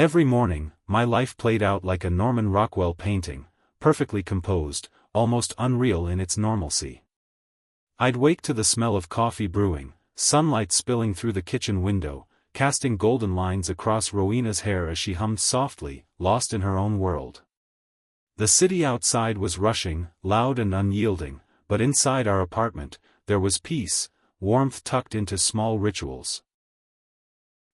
Every morning, my life played out like a Norman Rockwell painting, perfectly composed, almost unreal in its normalcy. I'd wake to the smell of coffee brewing, sunlight spilling through the kitchen window, casting golden lines across Rowena's hair as she hummed softly, lost in her own world. The city outside was rushing, loud and unyielding, but inside our apartment, there was peace, warmth tucked into small rituals.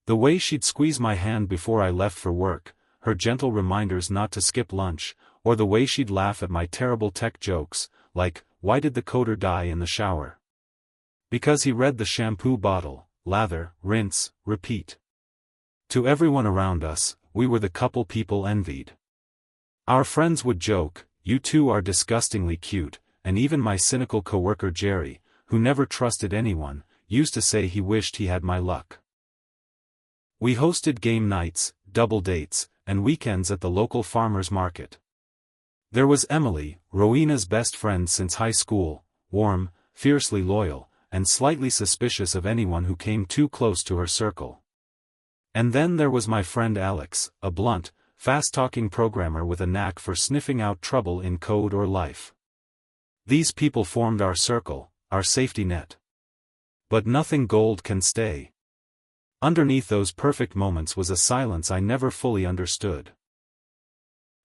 The way she'd squeeze my hand before I left for work, her gentle reminders not to skip lunch, or the way she'd laugh at my terrible tech jokes, like, "Why did the coder die in the shower?" Because he read the shampoo bottle, lather, rinse, repeat. To everyone around us, we were the couple people envied. Our friends would joke, "You two are disgustingly cute," and even my cynical coworker Jerry, who never trusted anyone, used to say he wished he had my luck. We hosted game nights, double dates, and weekends at the local farmers market. There was Emily, Rowena's best friend since high school, warm, fiercely loyal, and slightly suspicious of anyone who came too close to her circle. And then there was my friend Alex, a blunt, fast-talking programmer with a knack for sniffing out trouble in code or life. These people formed our circle, our safety net. But nothing gold can stay. Underneath those perfect moments was a silence I never fully understood.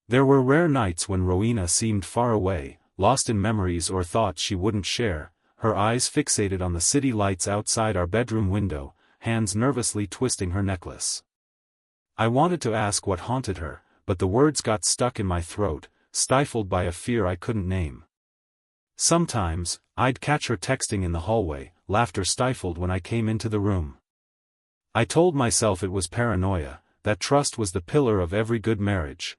There were rare nights when Rowena seemed far away, lost in memories or thoughts she wouldn't share, her eyes fixated on the city lights outside our bedroom window, hands nervously twisting her necklace. I wanted to ask what haunted her, but the words got stuck in my throat, stifled by a fear I couldn't name. Sometimes, I'd catch her texting in the hallway, laughter stifled when I came into the room. I told myself it was paranoia, that trust was the pillar of every good marriage.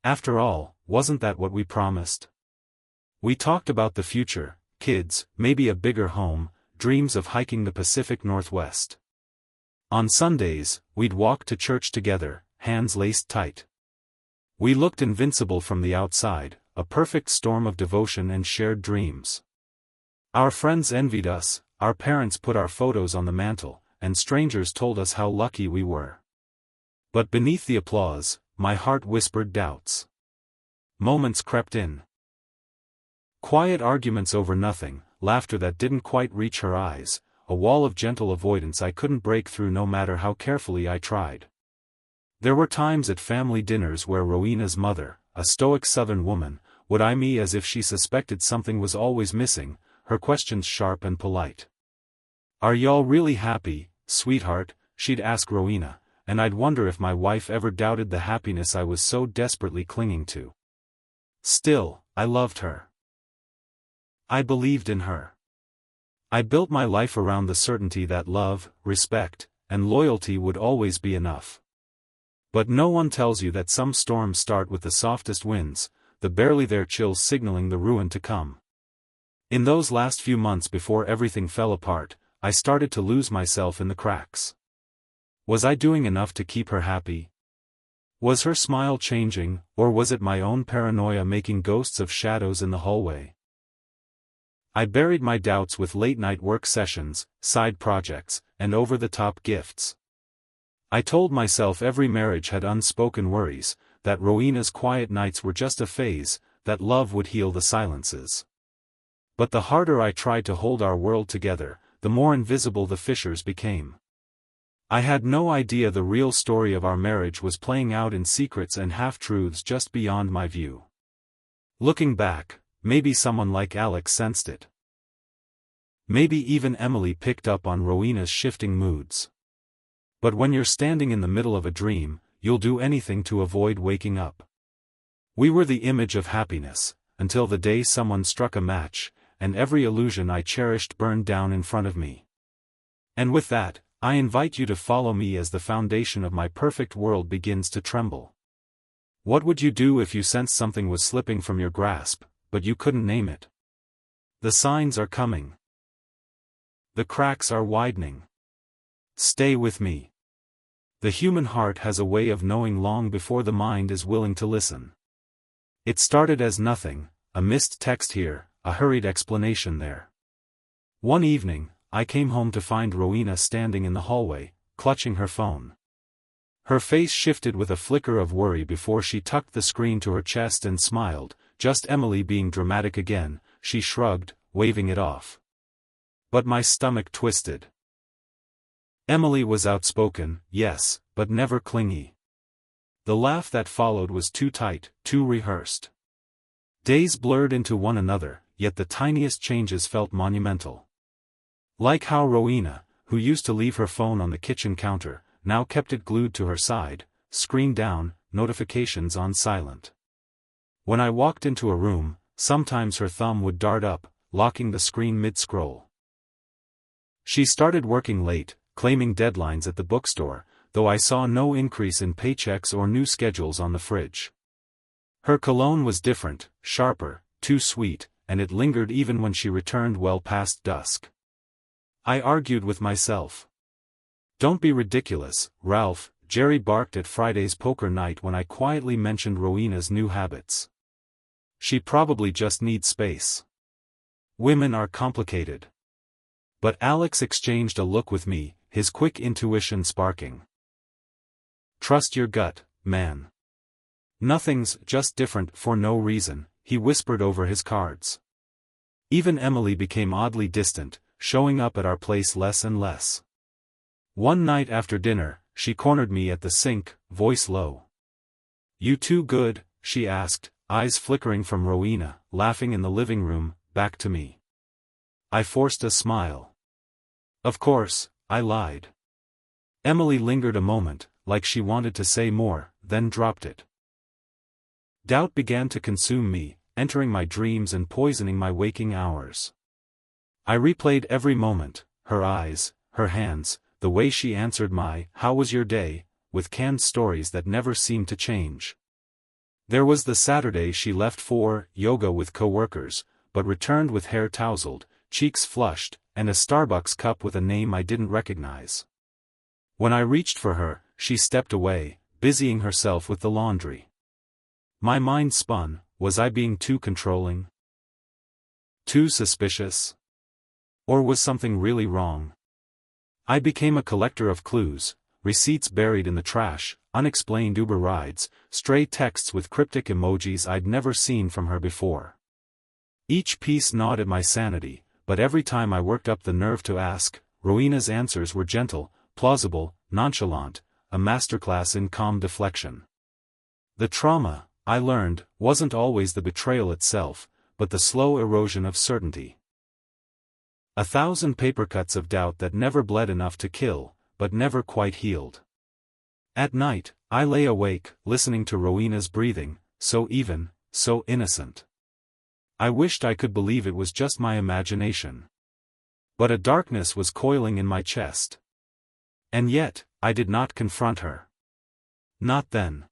After all, wasn't that what we promised? We talked about the future, kids, maybe a bigger home, dreams of hiking the Pacific Northwest. On Sundays, we'd walk to church together, hands laced tight. We looked invincible from the outside, a perfect storm of devotion and shared dreams. Our friends envied us, our parents put our photos on the mantle, and strangers told us how lucky we were. But beneath the applause, my heart whispered doubts. Moments crept in. Quiet arguments over nothing, laughter that didn't quite reach her eyes, a wall of gentle avoidance I couldn't break through no matter how carefully I tried. There were times at family dinners where Rowena's mother, a stoic southern woman, would eye me as if she suspected something was always missing, her questions sharp and polite. "Are y'all really happy, sweetheart?" she'd ask Rowena, and I'd wonder if my wife ever doubted the happiness I was so desperately clinging to. Still, I loved her. I believed in her. I built my life around the certainty that love, respect, and loyalty would always be enough. But no one tells you that some storms start with the softest winds, the barely there chills signaling the ruin to come. In those last few months before everything fell apart, I started to lose myself in the cracks. Was I doing enough to keep her happy? Was her smile changing, or was it my own paranoia making ghosts of shadows in the hallway? I buried my doubts with late-night work sessions, side projects, and over-the-top gifts. I told myself every marriage had unspoken worries, that Rowena's quiet nights were just a phase, that love would heal the silences. But the harder I tried to hold our world together, the more invisible the fissures became. I had no idea the real story of our marriage was playing out in secrets and half-truths just beyond my view. Looking back, maybe someone like Alex sensed it. Maybe even Emily picked up on Rowena's shifting moods. But when you're standing in the middle of a dream, you'll do anything to avoid waking up. We were the image of happiness, until the day someone struck a match, and every illusion I cherished burned down in front of me. And with that, I invite you to follow me as the foundation of my perfect world begins to tremble. What would you do if you sensed something was slipping from your grasp, but you couldn't name it? The signs are coming. The cracks are widening. Stay with me. The human heart has a way of knowing long before the mind is willing to listen. It started as nothing, a missed text here, a hurried explanation there. One evening, I came home to find Rowena standing in the hallway, clutching her phone. Her face shifted with a flicker of worry before she tucked the screen to her chest and smiled, just Emily being dramatic again, she shrugged, waving it off. But my stomach twisted. Emily was outspoken, yes, but never clingy. The laugh that followed was too tight, too rehearsed. Days blurred into one another, yet the tiniest changes felt monumental. Like how Rowena, who used to leave her phone on the kitchen counter, now kept it glued to her side, screen down, notifications on silent. When I walked into a room, sometimes her thumb would dart up, locking the screen mid-scroll. She started working late, claiming deadlines at the bookstore, though I saw no increase in paychecks or new schedules on the fridge. Her cologne was different, sharper, too sweet, and it lingered even when she returned well past dusk. I argued with myself. "Don't be ridiculous, Ralph," Jerry barked at Friday's poker night when I quietly mentioned Rowena's new habits. "She probably just needs space. Women are complicated." But Alex exchanged a look with me, his quick intuition sparking. "Trust your gut, man. Nothing's just different for no reason," he whispered over his cards. Even Emily became oddly distant, showing up at our place less and less. One night after dinner, she cornered me at the sink, voice low. "You too good?" she asked, eyes flickering from Rowena, laughing in the living room, back to me. I forced a smile. "Of course," I lied. Emily lingered a moment, like she wanted to say more, then dropped it. Doubt began to consume me, entering my dreams and poisoning my waking hours. I replayed every moment, her eyes, her hands, the way she answered my "How was your day?" with canned stories that never seemed to change. There was the Saturday she left for yoga with coworkers, but returned with hair tousled, cheeks flushed, and a Starbucks cup with a name I didn't recognize. When I reached for her, she stepped away, busying herself with the laundry. My mind spun. Was I being too controlling? Too suspicious? Or was something really wrong? I became a collector of clues, receipts buried in the trash, unexplained Uber rides, stray texts with cryptic emojis I'd never seen from her before. Each piece gnawed at my sanity, but every time I worked up the nerve to ask, Rowena's answers were gentle, plausible, nonchalant, a masterclass in calm deflection. The trauma, I learned, wasn't always the betrayal itself, but the slow erosion of certainty. 1,000 papercuts of doubt that never bled enough to kill, but never quite healed. At night, I lay awake, listening to Rowena's breathing, so even, so innocent. I wished I could believe it was just my imagination. But a darkness was coiling in my chest. And yet, I did not confront her. Not then.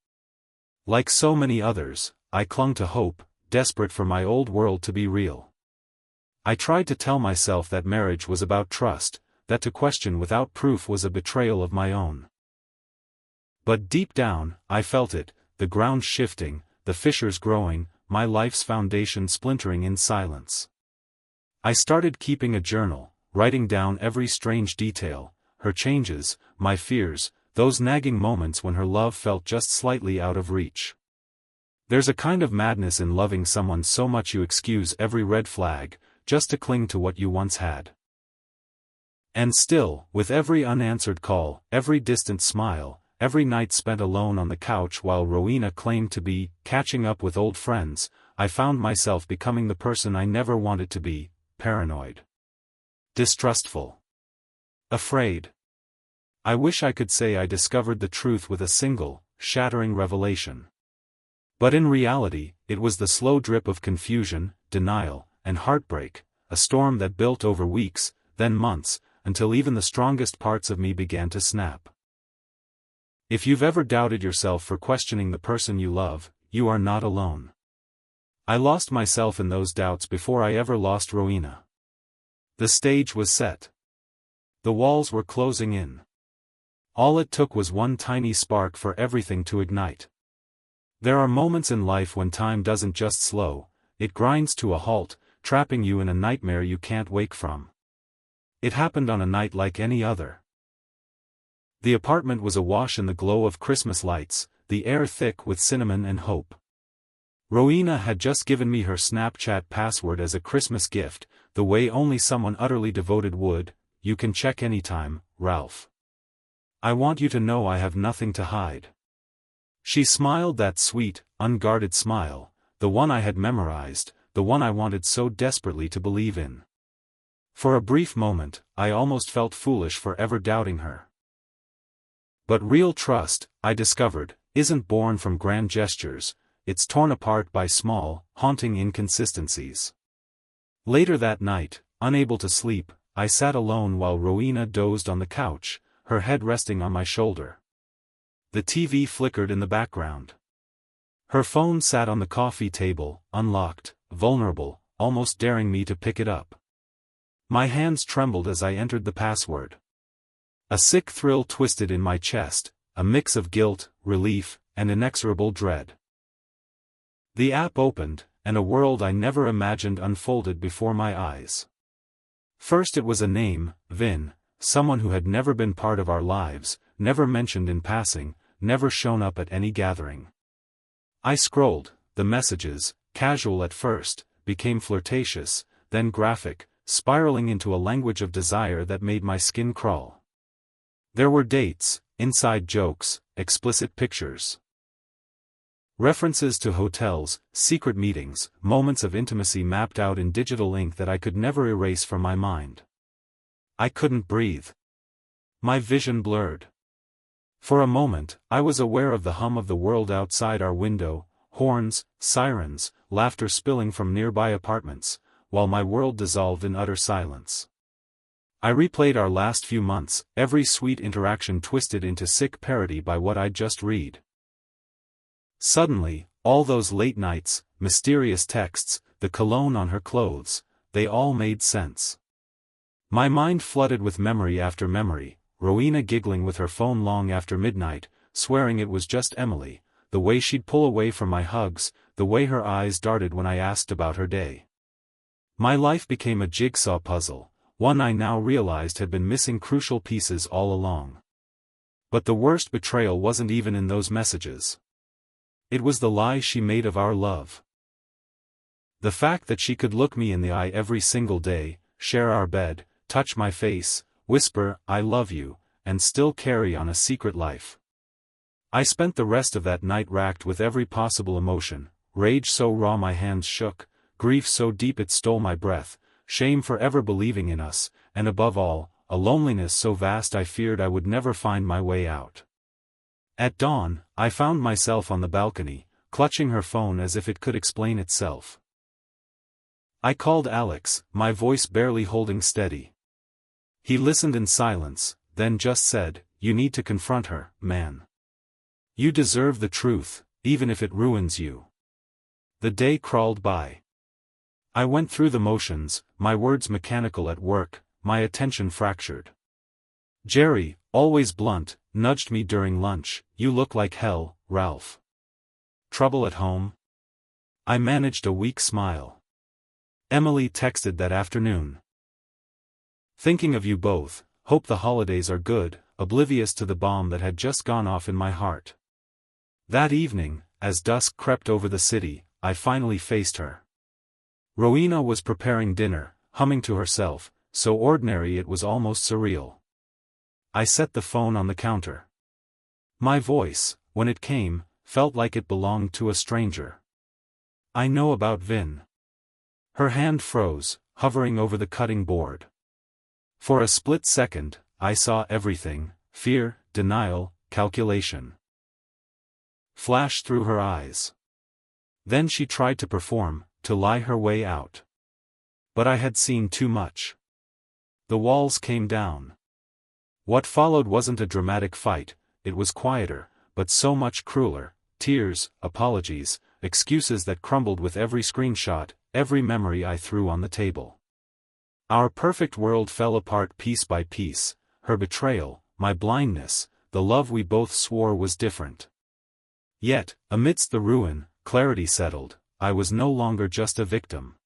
Like so many others, I clung to hope, desperate for my old world to be real. I tried to tell myself that marriage was about trust, that to question without proof was a betrayal of my own. But deep down, I felt it, the ground shifting, the fissures growing, my life's foundation splintering in silence. I started keeping a journal, writing down every strange detail, her changes, my fears, those nagging moments when her love felt just slightly out of reach. There's a kind of madness in loving someone so much you excuse every red flag, just to cling to what you once had. And still, with every unanswered call, every distant smile, every night spent alone on the couch while Rowena claimed to be catching up with old friends, I found myself becoming the person I never wanted to be, paranoid. Distrustful. Afraid. I wish I could say I discovered the truth with a single, shattering revelation. But in reality, it was the slow drip of confusion, denial, and heartbreak, a storm that built over weeks, then months, until even the strongest parts of me began to snap. If you've ever doubted yourself for questioning the person you love, you are not alone. I lost myself in those doubts before I ever lost Rowena. The stage was set. The walls were closing in. All it took was one tiny spark for everything to ignite. There are moments in life when time doesn't just slow, it grinds to a halt, trapping you in a nightmare you can't wake from. It happened on a night like any other. The apartment was awash in the glow of Christmas lights, the air thick with cinnamon and hope. Rowena had just given me her Snapchat password as a Christmas gift, the way only someone utterly devoted would. "You can check anytime, Ralph. I want you to know I have nothing to hide." She smiled that sweet, unguarded smile, the one I had memorized, the one I wanted so desperately to believe in. For a brief moment, I almost felt foolish for ever doubting her. But real trust, I discovered, isn't born from grand gestures, it's torn apart by small, haunting inconsistencies. Later that night, unable to sleep, I sat alone while Rowena dozed on the couch, her head resting on my shoulder. The TV flickered in the background. Her phone sat on the coffee table, unlocked, vulnerable, almost daring me to pick it up. My hands trembled as I entered the password. A sick thrill twisted in my chest, a mix of guilt, relief, and inexorable dread. The app opened, and a world I never imagined unfolded before my eyes. First it was a name, Vin, someone who had never been part of our lives, never mentioned in passing, never shown up at any gathering. I scrolled, the messages, casual at first, became flirtatious, then graphic, spiraling into a language of desire that made my skin crawl. There were dates, inside jokes, explicit pictures. References to hotels, secret meetings, moments of intimacy mapped out in digital ink that I could never erase from my mind. I couldn't breathe. My vision blurred. For a moment, I was aware of the hum of the world outside our window, horns, sirens, laughter spilling from nearby apartments, while my world dissolved in utter silence. I replayed our last few months, every sweet interaction twisted into sick parody by what I'd just read. Suddenly, all those late nights, mysterious texts, the cologne on her clothes, they all made sense. My mind flooded with memory after memory, Rowena giggling with her phone long after midnight, swearing it was just Emily, the way she'd pull away from my hugs, the way her eyes darted when I asked about her day. My life became a jigsaw puzzle, one I now realized had been missing crucial pieces all along. But the worst betrayal wasn't even in those messages. It was the lie she made of our love. The fact that she could look me in the eye every single day, share our bed, touch my face, whisper, "I love you," and still carry on a secret life. I spent the rest of that night racked with every possible emotion, rage so raw my hands shook, grief so deep it stole my breath, shame for ever believing in us, and above all, a loneliness so vast I feared I would never find my way out. At dawn, I found myself on the balcony, clutching her phone as if it could explain itself. I called Alex, my voice barely holding steady. He listened in silence, then just said, "You need to confront her, man. You deserve the truth, even if it ruins you." The day crawled by. I went through the motions, my words mechanical at work, my attention fractured. Jerry, always blunt, nudged me during lunch, "You look like hell, Ralph. Trouble at home?" I managed a weak smile. Emily texted that afternoon. "Thinking of you both, hope the holidays are good," oblivious to the bomb that had just gone off in my heart. That evening, as dusk crept over the city, I finally faced her. Rowena was preparing dinner, humming to herself, so ordinary it was almost surreal. I set the phone on the counter. My voice, when it came, felt like it belonged to a stranger. "I know about Vin." Her hand froze, hovering over the cutting board. For a split second, I saw everything, fear, denial, calculation, flash through her eyes. Then she tried to perform, to lie her way out. But I had seen too much. The walls came down. What followed wasn't a dramatic fight, it was quieter, but so much crueler, tears, apologies, excuses that crumbled with every screenshot, every memory I threw on the table. Our perfect world fell apart piece by piece, her betrayal, my blindness, the love we both swore was different. Yet, amidst the ruin, clarity settled, I was no longer just a victim.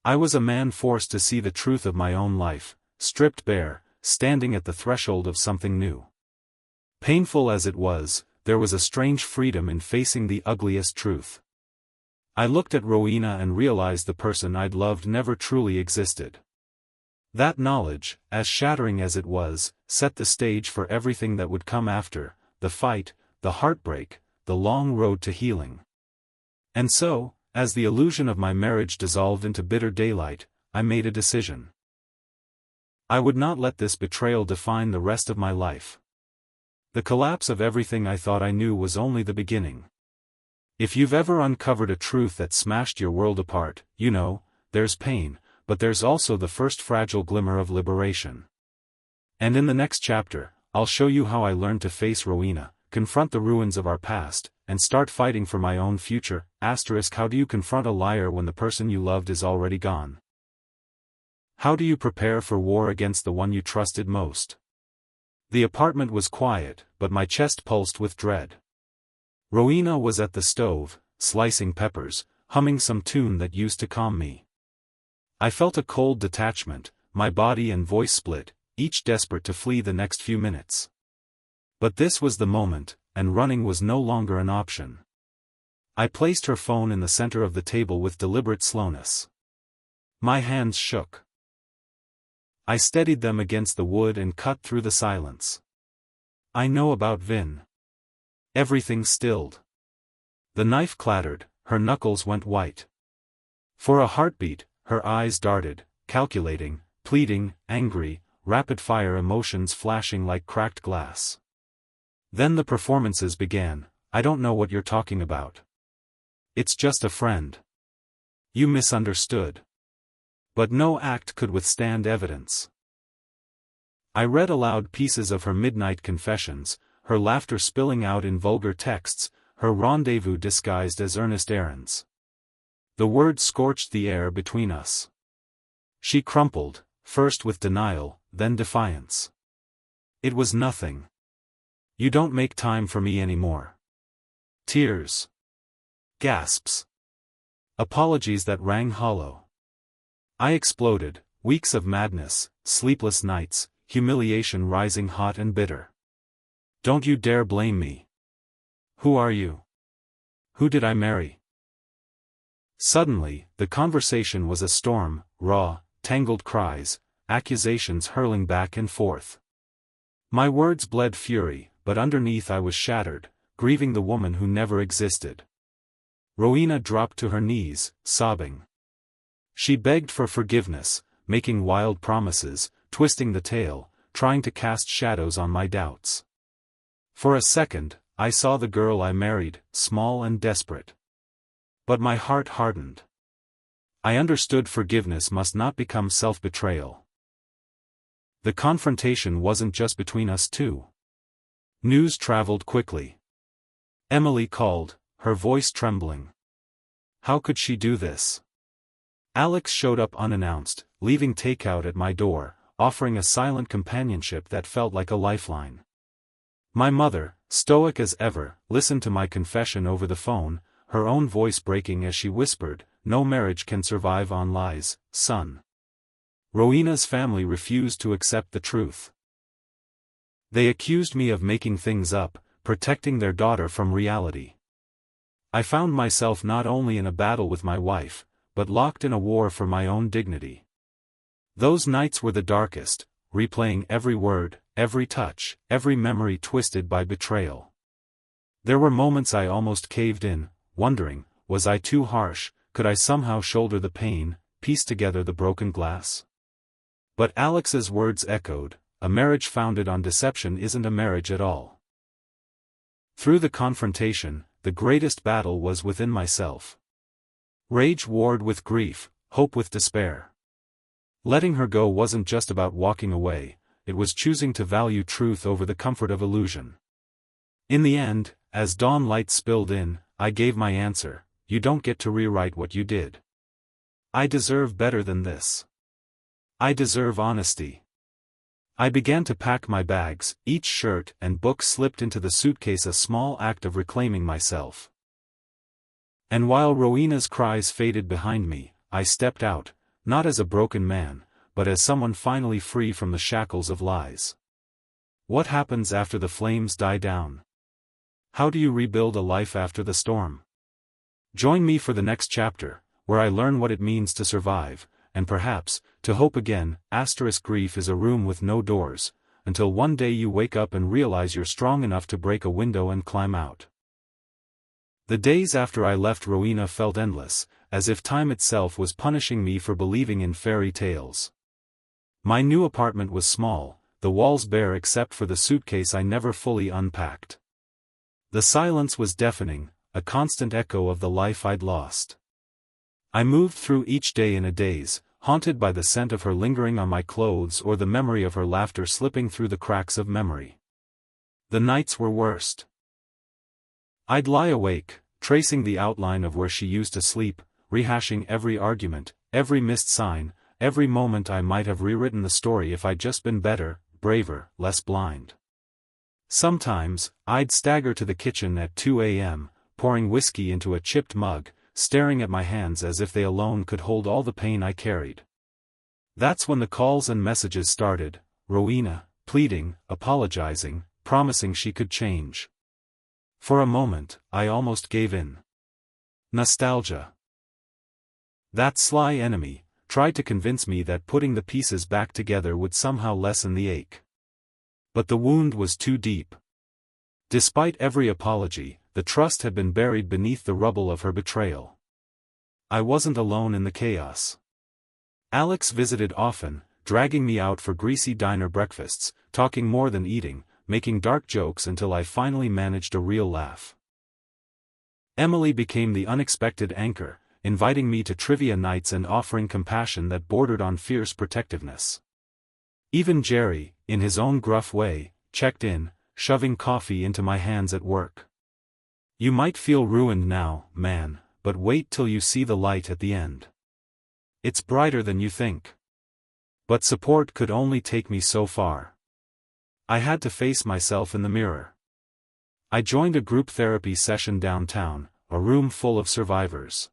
I was a man forced to see the truth of my own life, stripped bare, standing at the threshold of something new. Painful as it was, there was a strange freedom in facing the ugliest truth. I looked at Rowena and realized the person I'd loved never truly existed. That knowledge, as shattering as it was, set the stage for everything that would come after, the fight, the heartbreak, the long road to healing. And so, as the illusion of my marriage dissolved into bitter daylight, I made a decision. I would not let this betrayal define the rest of my life. The collapse of everything I thought I knew was only the beginning. If you've ever uncovered a truth that smashed your world apart, you know, there's pain, but there's also the first fragile glimmer of liberation. And in the next chapter, I'll show you how I learned to face Rowena, confront the ruins of our past, and start fighting for my own future. How do you confront a liar when the person you loved is already gone? How do you prepare for war against the one you trusted most? The apartment was quiet, but my chest pulsed with dread. Rowena was at the stove, slicing peppers, humming some tune that used to calm me. I felt a cold detachment, my body and voice split, each desperate to flee the next few minutes. But this was the moment, and running was no longer an option. I placed her phone in the center of the table with deliberate slowness. My hands shook. I steadied them against the wood and cut through the silence. I know about Vin. Everything stilled. The knife clattered, her knuckles went white. For a heartbeat, her eyes darted, calculating, pleading, angry, rapid-fire emotions flashing like cracked glass. Then the performances began. I don't know what you're talking about. It's just a friend. You misunderstood. But no act could withstand evidence. I read aloud pieces of her midnight confessions, her laughter spilling out in vulgar texts, her rendezvous disguised as earnest errands. The words scorched the air between us. She crumpled, first with denial, then defiance. It was nothing. You don't make time for me anymore. Tears. Gasps. Apologies that rang hollow. I exploded, weeks of madness, sleepless nights, humiliation rising hot and bitter. Don't you dare blame me. Who are you? Who did I marry? Suddenly, the conversation was a storm, raw, tangled cries, accusations hurling back and forth. My words bled fury, but underneath I was shattered, grieving the woman who never existed. Rowena dropped to her knees, sobbing. She begged for forgiveness, making wild promises, twisting the tale, trying to cast shadows on my doubts. For a second, I saw the girl I married, small and desperate. But my heart hardened. I understood forgiveness must not become self-betrayal. The confrontation wasn't just between us two. News traveled quickly. Emily called, her voice trembling. How could she do this? Alex showed up unannounced, leaving takeout at my door, offering a silent companionship that felt like a lifeline. My mother, stoic as ever, listened to my confession over the phone, her own voice breaking as she whispered, "No marriage can survive on lies, son." Rowena's family refused to accept the truth. They accused me of making things up, protecting their daughter from reality. I found myself not only in a battle with my wife, but locked in a war for my own dignity. Those nights were the darkest, replaying every word, every touch, every memory twisted by betrayal. There were moments I almost caved in, wondering, was I too harsh, could I somehow shoulder the pain, piece together the broken glass? But Alex's words echoed, a marriage founded on deception isn't a marriage at all. Through the confrontation, the greatest battle was within myself. Rage warred with grief, hope with despair. Letting her go wasn't just about walking away, it was choosing to value truth over the comfort of illusion. In the end, as dawn light spilled in, I gave my answer: you don't get to rewrite what you did. I deserve better than this. I deserve honesty. I began to pack my bags, each shirt and book slipped into the suitcase, a small act of reclaiming myself. And while Rowena's cries faded behind me, I stepped out, not as a broken man, but as someone finally free from the shackles of lies. What happens after the flames die down? How do you rebuild a life after the storm? Join me for the next chapter, where I learn what it means to survive, and perhaps, to hope again. Grief is a room with no doors, until one day you wake up and realize you're strong enough to break a window and climb out. The days after I left Rowena felt endless, as if time itself was punishing me for believing in fairy tales. My new apartment was small, the walls bare except for the suitcase I never fully unpacked. The silence was deafening, a constant echo of the life I'd lost. I moved through each day in a daze, haunted by the scent of her lingering on my clothes or the memory of her laughter slipping through the cracks of memory. The nights were worst. I'd lie awake, tracing the outline of where she used to sleep, rehashing every argument, every missed sign, every moment I might have rewritten the story if I'd just been better, braver, less blind. Sometimes, I'd stagger to the kitchen at 2 a.m., pouring whiskey into a chipped mug, staring at my hands as if they alone could hold all the pain I carried. That's when the calls and messages started, Rowena, pleading, apologizing, promising she could change. For a moment, I almost gave in. Nostalgia. That sly enemy tried to convince me that putting the pieces back together would somehow lessen the ache. But the wound was too deep. Despite every apology, the trust had been buried beneath the rubble of her betrayal. I wasn't alone in the chaos. Alex visited often, dragging me out for greasy diner breakfasts, talking more than eating, making dark jokes until I finally managed a real laugh. Emily became the unexpected anchor, inviting me to trivia nights and offering compassion that bordered on fierce protectiveness. Even Jerry, in his own gruff way, checked in, shoving coffee into my hands at work. You might feel ruined now, man, but wait till you see the light at the end. It's brighter than you think. But support could only take me so far. I had to face myself in the mirror. I joined a group therapy session downtown, a room full of survivors.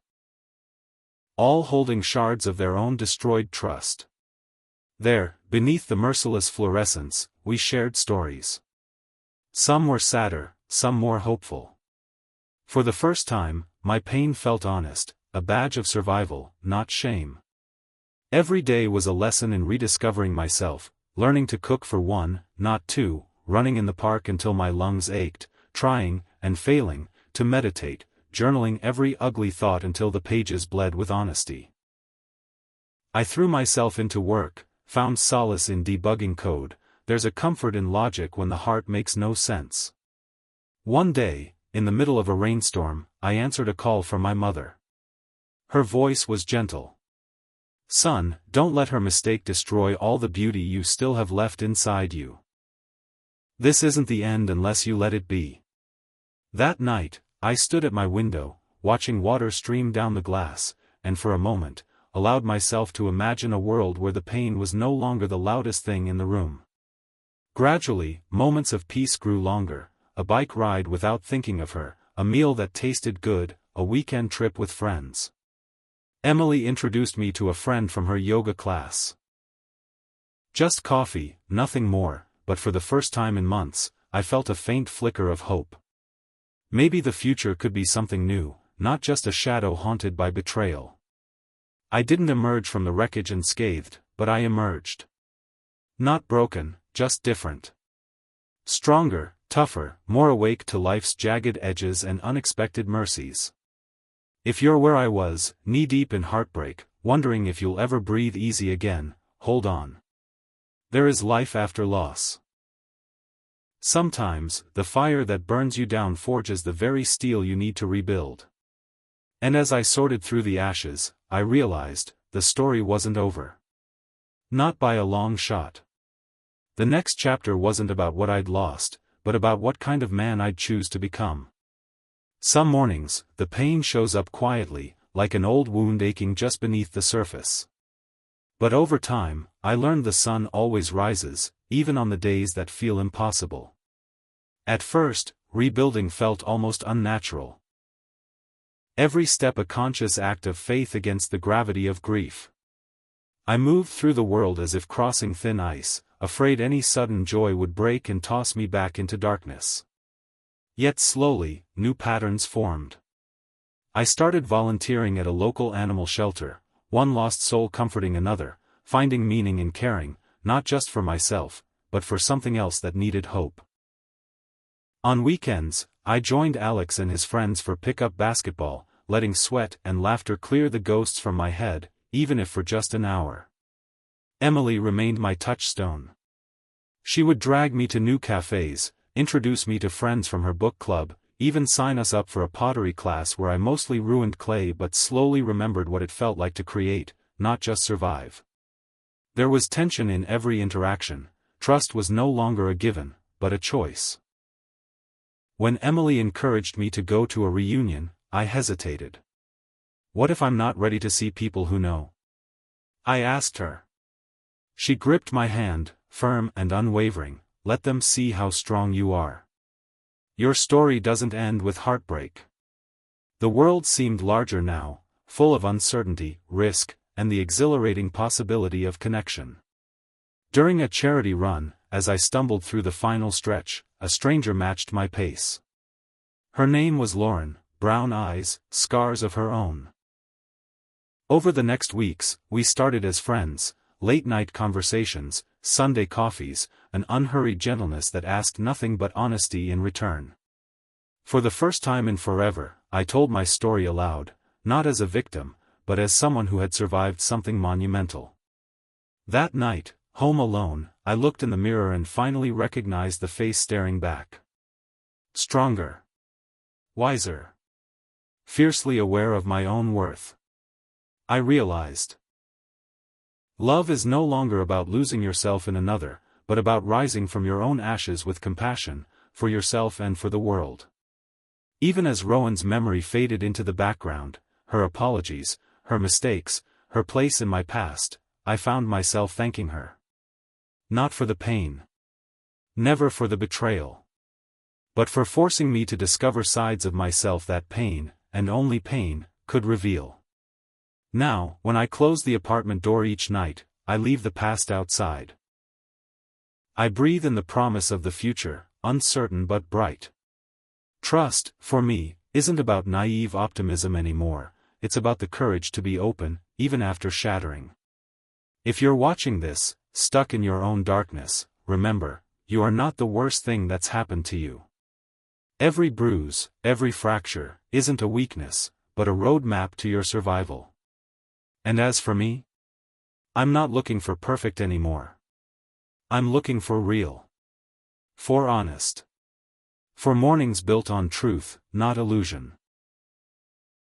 All holding shards of their own destroyed trust. There, beneath the merciless fluorescence, we shared stories. Some were sadder, some more hopeful. For the first time, my pain felt honest, a badge of survival, not shame. Every day was a lesson in rediscovering myself, learning to cook for one, not two, running in the park until my lungs ached, trying, and failing, to meditate, journaling every ugly thought until the pages bled with honesty. I threw myself into work, found solace in debugging code. There's a comfort in logic when the heart makes no sense. One day, in the middle of a rainstorm, I answered a call from my mother. Her voice was gentle. Son, don't let her mistake destroy all the beauty you still have left inside you. This isn't the end unless you let it be. That night, I stood at my window, watching water stream down the glass, and for a moment, allowed myself to imagine a world where the pain was no longer the loudest thing in the room. Gradually, moments of peace grew longer, a bike ride without thinking of her, a meal that tasted good, a weekend trip with friends. Emily introduced me to a friend from her yoga class. Just coffee, nothing more, but for the first time in months, I felt a faint flicker of hope. Maybe the future could be something new, not just a shadow haunted by betrayal. I didn't emerge from the wreckage unscathed, but I emerged. Not broken, just different. Stronger, tougher, more awake to life's jagged edges and unexpected mercies. If you're where I was, knee-deep in heartbreak, wondering if you'll ever breathe easy again, hold on. There is life after loss. Sometimes, the fire that burns you down forges the very steel you need to rebuild. And as I sorted through the ashes, I realized, the story wasn't over. Not by a long shot. The next chapter wasn't about what I'd lost, but about what kind of man I'd choose to become. Some mornings, the pain shows up quietly, like an old wound aching just beneath the surface. But over time, I learned the sun always rises, even on the days that feel impossible. At first, rebuilding felt almost unnatural. Every step a conscious act of faith against the gravity of grief. I moved through the world as if crossing thin ice, afraid any sudden joy would break and toss me back into darkness. Yet slowly, new patterns formed. I started volunteering at a local animal shelter, one lost soul comforting another, finding meaning in caring, not just for myself, but for something else that needed hope. On weekends, I joined Alex and his friends for pickup basketball, letting sweat and laughter clear the ghosts from my head, even if for just an hour. Emily remained my touchstone. She would drag me to new cafes, introduce me to friends from her book club, even sign us up for a pottery class where I mostly ruined clay but slowly remembered what it felt like to create, not just survive. There was tension in every interaction. Trust was no longer a given, but a choice. When Emily encouraged me to go to a reunion, I hesitated. What if I'm not ready to see people who know? I asked her. She gripped my hand, firm and unwavering. Let them see how strong you are. Your story doesn't end with heartbreak. The world seemed larger now, full of uncertainty, risk, and the exhilarating possibility of connection. During a charity run, as I stumbled through the final stretch, a stranger matched my pace. Her name was Lauren, brown eyes, scars of her own. Over the next weeks, we started as friends, late-night conversations, Sunday coffees, an unhurried gentleness that asked nothing but honesty in return. For the first time in forever, I told my story aloud, not as a victim, but as someone who had survived something monumental. That night, home alone, I looked in the mirror and finally recognized the face staring back. Stronger. Wiser. Fiercely aware of my own worth. I realized. Love is no longer about losing yourself in another, but about rising from your own ashes with compassion, for yourself and for the world. Even as Rowan's memory faded into the background, her apologies, her mistakes, her place in my past, I found myself thanking her. Not for the pain. Never for the betrayal. But for forcing me to discover sides of myself that pain, and only pain, could reveal. Now, when I close the apartment door each night, I leave the past outside. I breathe in the promise of the future, uncertain but bright. Trust, for me, isn't about naive optimism anymore, it's about the courage to be open, even after shattering. If you're watching this, stuck in your own darkness, remember, you are not the worst thing that's happened to you. Every bruise, every fracture, isn't a weakness, but a roadmap to your survival. And as for me? I'm not looking for perfect anymore. I'm looking for real. For honest. For mornings built on truth, not illusion.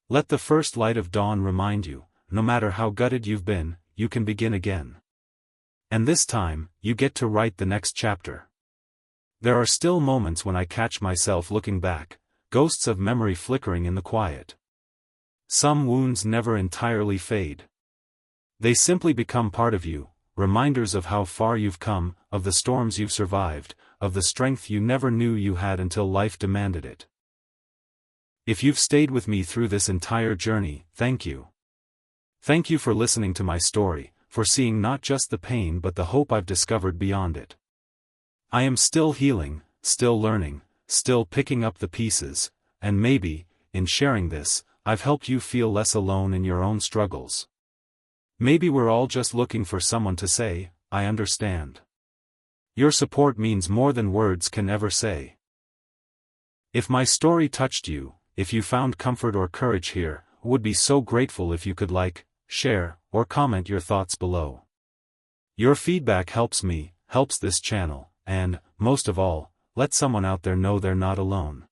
Let the first light of dawn remind you, no matter how gutted you've been, you can begin again. And this time, you get to write the next chapter. There are still moments when I catch myself looking back, ghosts of memory flickering in the quiet. Some wounds never entirely fade. They simply become part of you, reminders of how far you've come, of the storms you've survived, of the strength you never knew you had until life demanded it. If you've stayed with me through this entire journey, thank you. Thank you for listening to my story, for seeing not just the pain but the hope I've discovered beyond it. I am still healing, still learning, still picking up the pieces, and maybe, in sharing this, I've helped you feel less alone in your own struggles. Maybe we're all just looking for someone to say, I understand. Your support means more than words can ever say. If my story touched you, if you found comfort or courage here, I would be so grateful if you could like, share, or comment your thoughts below. Your feedback helps me, helps this channel, and, most of all, let someone out there know they're not alone.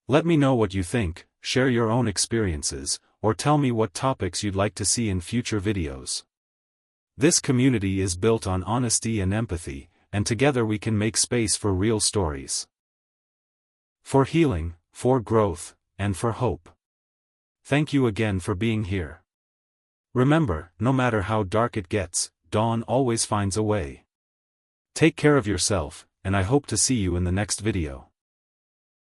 Let me know what you think, share your own experiences, or tell me what topics you'd like to see in future videos. This community is built on honesty and empathy, and together we can make space for real stories. For healing, for growth, and for hope. Thank you again for being here. Remember, no matter how dark it gets, dawn always finds a way. Take care of yourself, and I hope to see you in the next video.